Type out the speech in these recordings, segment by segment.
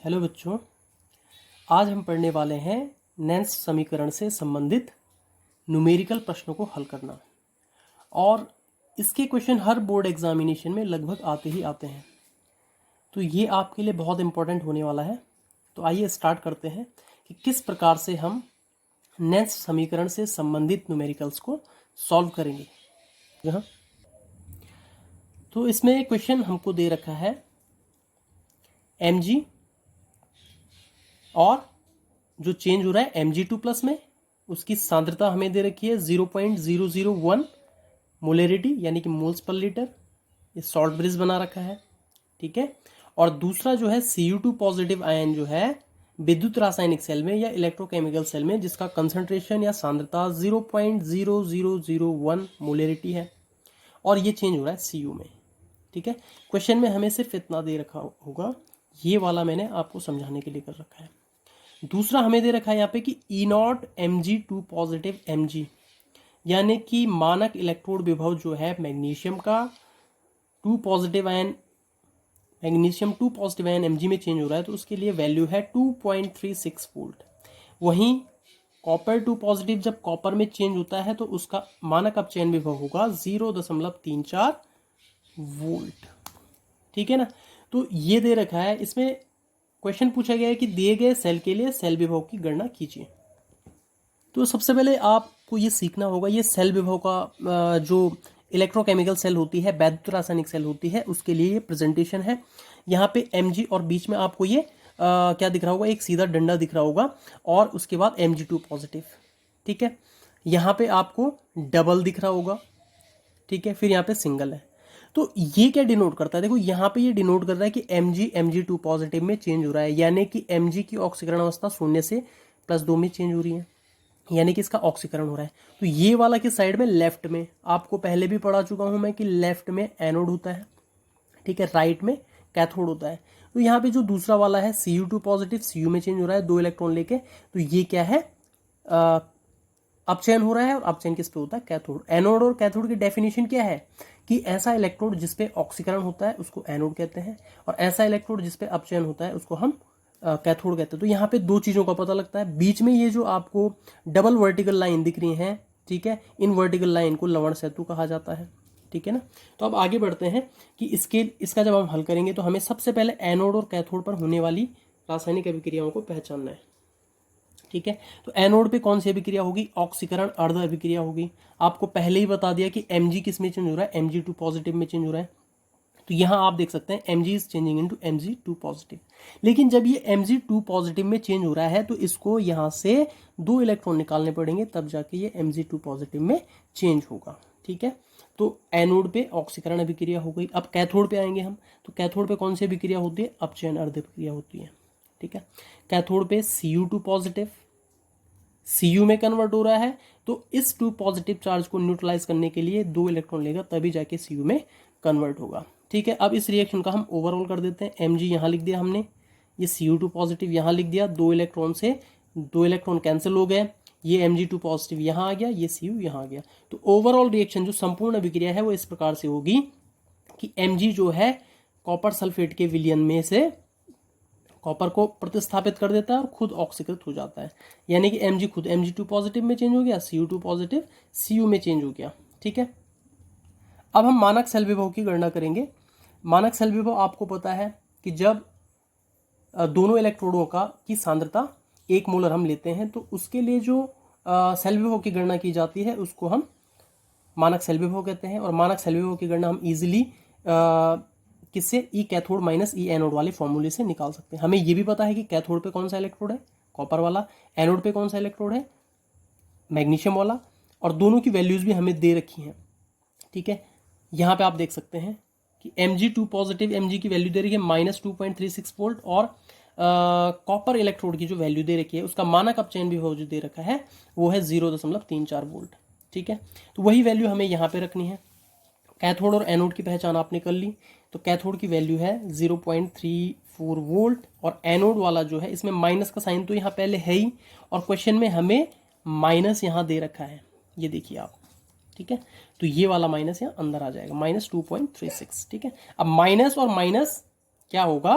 Hello बच्चों, आज हम पढ़ने वाले हैं नेंस समीकरण से संबंधित न्यूमेरिकल प्रश्नों को हल करना। और इसके क्वेश्चन हर बोर्ड एग्जामिनेशन में लगभग आते ही आते हैं, तो ये आपके लिए बहुत इम्पोर्टेंट होने वाला है। तो आइए स्टार्ट करते हैं कि किस प्रकार से हम नेंस समीकरण से संबंधित न्यूमेरिकल्स को सॉल्व करेंगे। यहाँ तो इसमें क्वेश्चन हमको दे रखा है mg और जो चेंज हो रहा है Mg2 प्लस में, उसकी सांद्रता हमें दे रखी है 0.001 मोलरिटी यानी कि मोल्स पर लीटर। ये सॉल्ट ब्रिज बना रखा है, ठीक है। और दूसरा जो है Cu2 पॉजिटिव आयन जो है विद्युत रासायनिक सेल में या इलेक्ट्रोकेमिकल सेल में, जिसका कंसंट्रेशन या सांद्रता 0.0001 मोलरिटी है और ये चेंज हो रहा है Cu में, ठीक है। क्वेश्चन में हमें सिर्फ इतना दे रखा होगा, ये वाला मैंने आपको समझाने के लिए कर रखा है। दूसरा हमें दे रखा है यहाँ पे कि E0 Mg2 पॉजिटिव Mg, यानी कि मानक इलेक्ट्रोड विभव जो है मैग्नीशियम का 2 पॉजिटिव आयन Mg में चेंज हो रहा है, तो उसके लिए वैल्यू है 2.36 वोल्ट। वहीं कॉपर 2 पॉजिटिव जब कॉपर में चेंज होता है तो उसका मानक अपचयन विभव होगा 0.34 वोल्ट, ठीक है ना। तो ये दे रखा है। इसमें क्वेश्चन पूछा गया है कि दिए गए सेल के लिए सेल विभव की गणना कीजिए। तो सबसे पहले आपको ये सीखना होगा, ये सेल विभव का जो इलेक्ट्रोकेमिकल सेल होती है, वैद्युत रासायनिक सेल होती है, उसके लिए ये प्रेजेंटेशन है। यहाँ पे Mg और बीच में आपको ये क्या दिख रहा होगा, एक सीधा डंडा दिख रहा होगा और उसके बाद Mg2 पॉजिटिव, ठीक है। यहाँ पे आपको डबल दिख रहा होगा, ठीक है, फिर यहाँ पे सिंगल है। तो ये क्या डिनोट करता है, देखो यहाँ पे ये डिनोट कर रहा है कि Mg2 पॉजिटिव में चेंज हो रहा है, यानी कि Mg की ऑक्सीकरण अवस्था 0 से +2 में चेंज हो रही है, यानी कि इसका ऑक्सीकरण हो रहा है। तो ये वाला किस साइड में, लेफ्ट में। आपको पहले भी पढ़ा चुका हूं मैं कि लेफ्ट में एनोड होता है, ठीक है, राइट में कैथोड होता है। तो यहाँ पे जो दूसरा वाला है Cu2 पॉजिटिव, Cu में चेंज हो रहा है 2 इलेक्ट्रॉन लेके, तो ये क्या है, अपचयन हो रहा है। और अपचयन किस पे होता है, कैथोड। एनोड और कैथोड की डेफिनेशन क्या है कि ऐसा इलेक्ट्रोड जिसपे ऑक्सीकरण होता है उसको एनोड कहते हैं, और ऐसा इलेक्ट्रोड जिसपे अपचयन होता है उसको हम कैथोड कहते हैं। तो यहाँ पे दो चीजों का पता लगता है। बीच में ये जो आपको डबल वर्टिकल लाइन दिख रही है, ठीक है, इन वर्टिकल लाइन को लवण सेतु कहा जाता है, ठीक है ना। तो अब आगे बढ़ते हैं कि इसका जब हम हल करेंगे तो हमें सबसे पहले एनोड और कैथोड पर होने वाली रासायनिक अभिक्रियाओं को पहचानना है, ठीक है। तो एनोड पे कौन सी अभिक्रिया होगी, ऑक्सीकरण अर्ध अभिक्रिया होगी। आपको पहले ही बता दिया कि Mg किस में चेंज हो रहा है, Mg2 पॉजिटिव में चेंज हो रहा है। तो यहां आप देख सकते हैं Mg is changing into Mg2 positive. लेकिन जब ये Mg2 पॉजिटिव में चेंज हो रहा है तो इसको यहां से 2 इलेक्ट्रॉन निकालने पड़ेंगे, तब जाके ये Mg2 पॉजिटिव में चेंज होगा, ठीक है। तो एनोड पे ऑक्सीकरण अभिक्रिया हो गई। अब कैथोड पे आएंगे हम, तो कैथोड पे कौन सी अभिक्रिया होती है, अपचयन अर्ध अभिक्रिया होती है, ठीक है। कैथोड पे Cu2 पॉजिटिव Cu में कन्वर्ट हो रहा है, तो इस 2 पॉजिटिव चार्ज को न्यूट्रलाइज करने के लिए 2 इलेक्ट्रॉन लेगा, तभी जाके Cu में कन्वर्ट होगा, ठीक है। अब इस रिएक्शन का हम ओवरऑल कर देते हैं। Mg यहाँ लिख दिया हमने, ये Cu2 पॉजिटिव यहाँ लिख दिया, 2 इलेक्ट्रॉन से 2 इलेक्ट्रॉन कैंसिल हो गए, ये Mg2 पॉजिटिव यहाँ आ गया, ये Cu यहाँ आ गया। तो ओवरऑल रिएक्शन जो संपूर्ण अभिक्रिया है वो इस प्रकार से होगी कि Mg जो है कॉपर सल्फेट के विलयन में से कॉपर को प्रतिस्थापित कर देता है और खुद ऑक्सीकृत हो जाता है, यानी कि Mg खुद Mg2 पॉजिटिव में चेंज हो गया, Cu2 पॉजिटिव Cu में चेंज हो गया, ठीक है। अब हम मानक सेल विभव की गणना करेंगे। मानक सेल विभव आपको पता है कि जब दोनों इलेक्ट्रोडों की सांद्रता 1 मोलर हम लेते हैं तो उसके लिए जो सेल विभव की गणना की जाती है उसको हम मानक सेल विभव कहते हैं। और मानक सेल विभव की गणना हम इजीली किससे, ई कैथोड माइनस ई एनोड वाले फॉर्मूले से निकाल सकते हैं। हमें यह भी पता है कि कैथोड पे कौन सा इलेक्ट्रोड है, कॉपर वाला, एनोड पे कौन सा इलेक्ट्रोड है, मैग्नीशियम वाला, और दोनों की वैल्यूज भी हमें दे रखी हैं, ठीक है। यहां पे आप देख सकते हैं कि Mg2 पॉजिटिव Mg की वैल्यू दे रही है -2.36 वोल्ट, और कॉपर इलेक्ट्रोड की जो वैल्यू दे रखी है उसका मानक अपचयन विभव जो दे रखा है वो है 0.34 वोल्ट, ठीक है। तो वही वैल्यू हमें यहाँ पे रखनी है। कैथोड और एनोड की पहचान आपने कर ली, तो कैथोड की वैल्यू है 0.34 वोल्ट, और एनोड वाला जो है इसमें माइनस का साइन तो यहाँ पहले है ही, और क्वेश्चन में हमें माइनस यहाँ दे रखा है, ये देखिए आप, ठीक है। तो ये वाला माइनस यहाँ अंदर आ जाएगा, -2.36, ठीक है। अब माइनस और माइनस क्या होगा,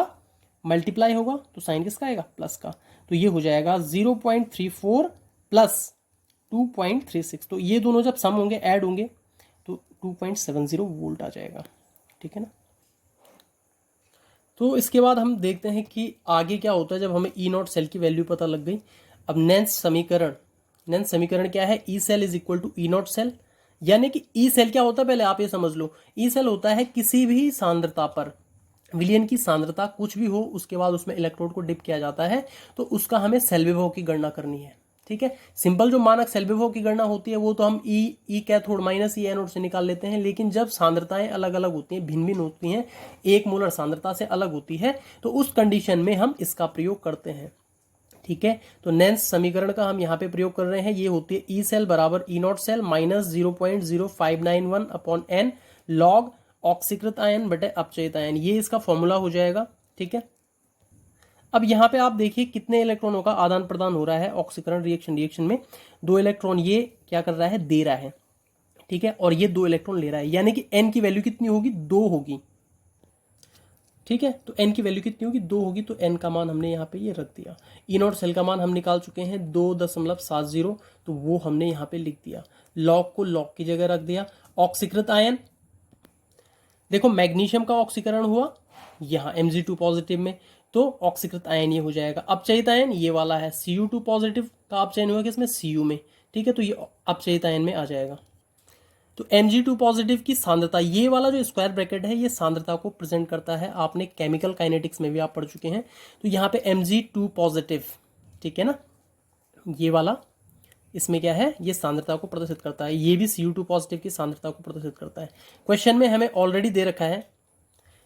मल्टीप्लाई होगा तो साइन किसका आएगा, प्लस का। तो ये हो जाएगा 0.34 प्लस 2.36, तो ये दोनों जब सम होंगे, ऐड होंगे, तो 2.70 वोल्ट आ जाएगा, ठीक है ना। तो इसके बाद हम देखते हैं कि आगे क्या होता है जब हमें ई नॉट सेल की वैल्यू पता लग गई। अब नेंस समीकरण क्या है, E cell is equal to E naught cell, यानी कि ई सेल क्या होता है पहले आप ये समझ लो। ई सेल होता है किसी भी सांद्रता पर, विलयन की सांद्रता कुछ भी हो, उसके बाद उसमें इलेक्ट्रोड को डिप किया जाता है, तो उसका हमें सेल विभव की गणना करनी है, ठीक है। सिंपल जो मानक सेल विभव की गणना होती है वो तो हम ई कैथोड माइनस ई एनोड से निकाल लेते हैं, लेकिन जब सांद्रताएं अलग अलग होती हैं, भिन्न भिन्न होती हैं, एक मोलर सांद्रता से अलग होती है, तो उस कंडीशन में हम इसका प्रयोग करते हैं, ठीक है। तो नेंस समीकरण का हम यहाँ पे प्रयोग कर रहे हैं, ये होती है ई सेल बराबर E naught cell minus 0.0591 upon n log ऑक्सीकृत आयन बटे अपचयित आयन, ये इसका फॉर्मूला हो जाएगा, ठीक है। अब यहाँ पे आप देखिए कितने इलेक्ट्रॉनों का आदान प्रदान हो रहा है ऑक्सीकरण रिएक्शन में, 2 इलेक्ट्रॉन ये क्या कर रहा है, दे रहा है, ठीक है, और ये 2 इलेक्ट्रॉन ले रहा है, यानी कि एन की वैल्यू कितनी होगी, 2 होगी, ठीक है। तो एन की वैल्यू कितनी होगी, 2 होगी, तो एन का मान हमने यहाँ पे ये रख दिया। ई नॉट सेल का मान हम निकाल चुके हैं 2.70, तो वो हमने यहाँ पे लिख दिया, लॉग को लॉग की जगह रख दिया। ऑक्सीकृत आयन, देखो मैग्नीशियम का ऑक्सीकरण हुआ यहाँ Mg2 पॉजिटिव में, तो ऑक्सीकृत आयन ये हो जाएगा। अपचयित आयन ये वाला है, Cu2 पॉजिटिव का अपचयन हुआ किसमें, Cu में, ठीक है, तो ये अपचयित आयन में आ जाएगा। तो Mg2 पॉजिटिव की सांद्रता, ये वाला जो स्क्वायर ब्रैकेट है ये सांद्रता को प्रेजेंट करता है, आपने केमिकल काइनेटिक्स में भी आप पढ़ चुके हैं। तो यहाँ पे Mg2 पॉजिटिव, ठीक है ना, ये वाला इसमें क्या है, ये सांद्रता को प्रदर्शित करता है, ये भी Cu2 पॉजिटिव की सांद्रता को प्रदर्शित करता है। क्वेश्चन में हमें ऑलरेडी दे रखा है,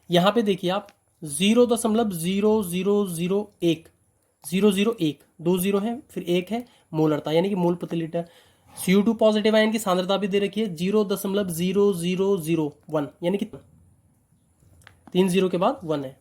यहाँ पे देखिए आप 0.0001 001, 2 0 है फिर 1 है, मोलरता यानी कि मोल प्रति लीटर। Cu2 पॉजिटिव आयन की सांद्रता भी दे रखी है 0.0001, यानी कि 3 0 के बाद 1 है।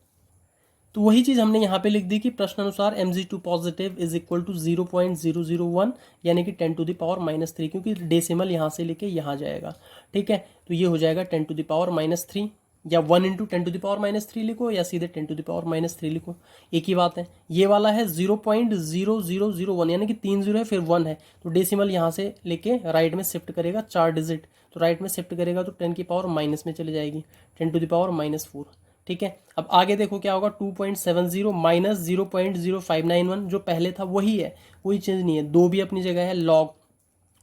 तो वही चीज हमने यहाँ पे लिख दी कि प्रश्न अनुसार Mg2 positive is equal to 0.001, यानी कि 10 टू द पावर -3, क्योंकि डेसिमल यहाँ से लेके यहाँ जाएगा, ठीक है। तो ये हो जाएगा 10 टू द पावर -3, या 1 इंटू 10 टू द पावर -3 लिखो, या सीधे 10 टू द पावर -3 लिखो, एक ही बात है। ये वाला है 0.0001, यानी कि 3 0 है फिर 1 है, तो डेसिमल यहाँ से लेके राइट में शिफ्ट करेगा 4 डिजिट, तो राइट में शिफ्ट करेगा तो 10 की पावर माइनस में चले जाएगी, 10 टू द पावर -4, ठीक है। अब आगे देखो क्या होगा, 2.70 माइनस 0.0591, जो पहले था वही है, कोई चेंज नहीं है, 2 भी अपनी जगह है, लॉग,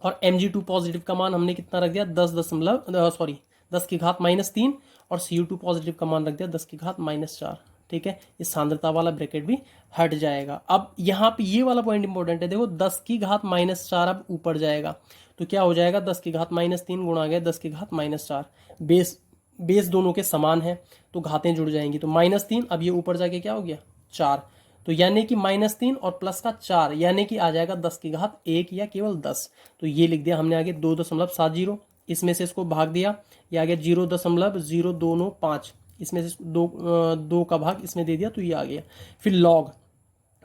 और Mg2 पॉजिटिव का मान हमने कितना रख दिया, 10 की घात -3, और Cu2 पॉजिटिव का मान रख दिया 10 की घात -4, ठीक है। इस सांद्रता वाला ब्रैकेट भी हट जाएगा। अब यहाँ पे ये वाला पॉइंट इंपॉर्टेंट है, देखो 10 की घात -4 अब ऊपर जाएगा, तो क्या हो जाएगा, 10 की घात -3 गुणा गया 10 की घात -4, बेस दोनों के समान है तो घातें जुड़ जाएंगी, तो -3, अब ये ऊपर जाके क्या हो गया 4, तो यानी कि -3 और प्लस का 4, यानी कि आ जाएगा 10 की घात 1 या केवल 10, तो ये लिख दिया हमने आगे 2.70, इसमें से इसको भाग दिया, ये आ गया 0.025, इसमें से दो का भाग इसमें दे दिया, तो ये आ गया। फिर लॉग,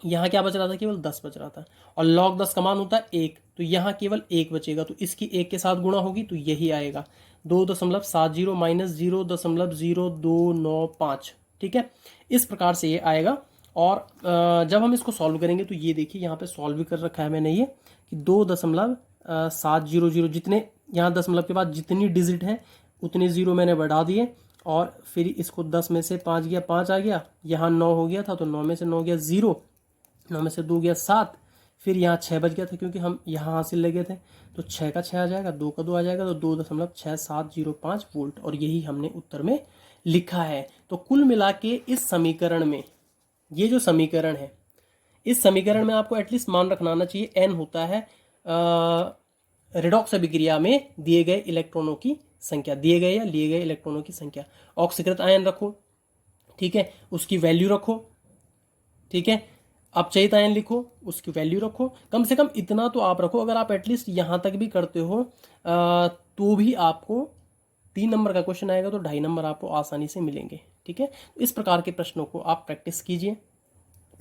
यहाँ क्या बच रहा था, केवल 10 बच रहा था, और लॉग 10 का मान होता है 1, तो यहाँ केवल 1 बचेगा, तो इसकी 1 के साथ गुणा होगी तो यही आएगा 2.70 माइनस 0.0295, ठीक है। इस प्रकार से ये आएगा। और जब हम इसको सॉल्व करेंगे तो ये देखिए यहाँ पे सॉल्व भी कर रखा है मैंने, ये कि 2.700, जितने यहाँ दशमलव के बाद जितनी डिजिट है उतने जीरो मैंने बढ़ा दिए, और फिर इसको 10 में से 5 गया, 5 आ गया, यहाँ 9 हो गया था तो 9 में से 9 गया 0, 9 में से 2 गया 7, फिर यहाँ 6 बच गया था क्योंकि हम यहाँ हासिल लगे थे, तो 6 का 6 आ जाएगा, 2 का 2 आ जाएगा, तो 2.6705 वोल्ट, और यही हमने उत्तर में लिखा है। तो कुल मिला के इस समीकरण में, ये जो समीकरण है, इस समीकरण में आपको एटलीस्ट मान रखना आना चाहिए, n होता है रिडॉक्स अभिक्रिया में दिए गए इलेक्ट्रॉनों की संख्या, दिए गए या लिए गए इलेक्ट्रॉनों की संख्या। ऑक्सीकृत आयन रखो, ठीक है, उसकी वैल्यू रखो, ठीक है। अपचयित आयन लिखो, उसकी वैल्यू रखो, कम से कम इतना तो आप रखो। अगर आप एटलीस्ट यहां तक भी करते हो तो भी आपको 3 नंबर का क्वेश्चन आएगा तो 2.5 नंबर आपको आसानी से मिलेंगे, ठीक है। तो इस प्रकार के प्रश्नों को आप प्रैक्टिस कीजिए।